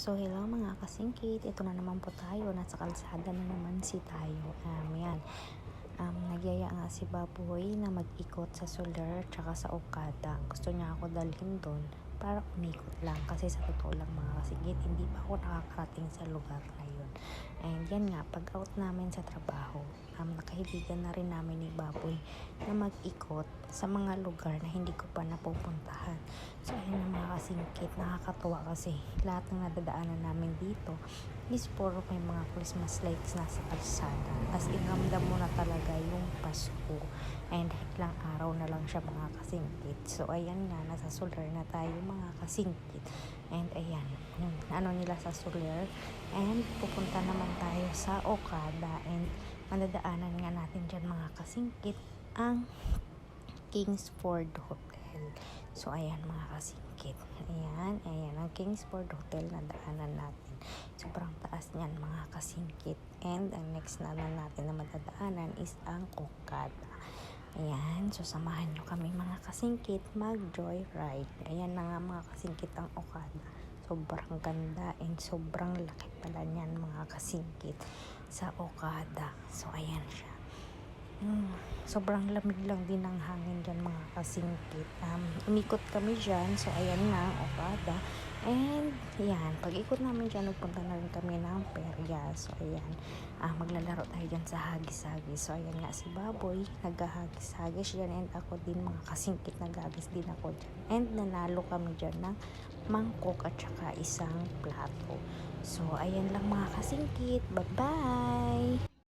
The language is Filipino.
So hello mga kasingkit, ito na naman po tayo, nasa kalsada na naman si tayo. Yan. Nagyaya nga si Baboy na mag-ikot sa Soler tsaka sa Okada. Gusto niya ako dalhin doon para umikot lang kasi sa totoo lang mga kasingkit, hindi pa ako nakakarating sa lugar na yun. And yan nga, pag out namin sa trabaho, nakahibigan na rin namin ni Baboy na mag-ikot sa mga lugar na hindi ko pa napupuntahan. So ayun na mga kasingkit, nakakatuwa kasi lahat ng nadadaanan namin dito is puro may mga Christmas lights na sa kalsada. As in, ramdam mo na talaga yung Pasko. And ilang araw na lang siya mga kasingkit. So ayan nga, nasa Soler na tayo mga kasingkit. And ayan, yung ano nila sa Soler. And pupunta naman tayo sa Okada. And madadaanan nga natin dyan mga kasingkit ang Kingsford Hotel. So ayan mga kasingkit. Ayan ang Kingsford Hotel na daanan natin. Sobrang taas niyan mga kasingkit. And ang next naman natin na madadaanan is ang Okada. Ayan, so samahan nyo kami mga kasingkit mag-joyride. Ayan na nga mga kasingkit ang Okada. Sobrang ganda and sobrang laki pala niyan mga kasingkit sa Okada. So ayan siya. Sobrang lamig lang din ng hangin dyan mga kasingkit. Umikot kami dyan. So ayan na ang Okada. And yan, pag ikot namin dyan, nagpunta na rin kami ng perya. So ayan, maglalaro tayo dyan sa hagis-hagis. So ayan nga si Baboy, naghahagis-hagis dyan. And ako din mga kasingkit, naghagis din ako dyan. And nanalo kami dyan ng mangkok at saka isang plato. So ayan lang mga kasingkit. Bye-bye!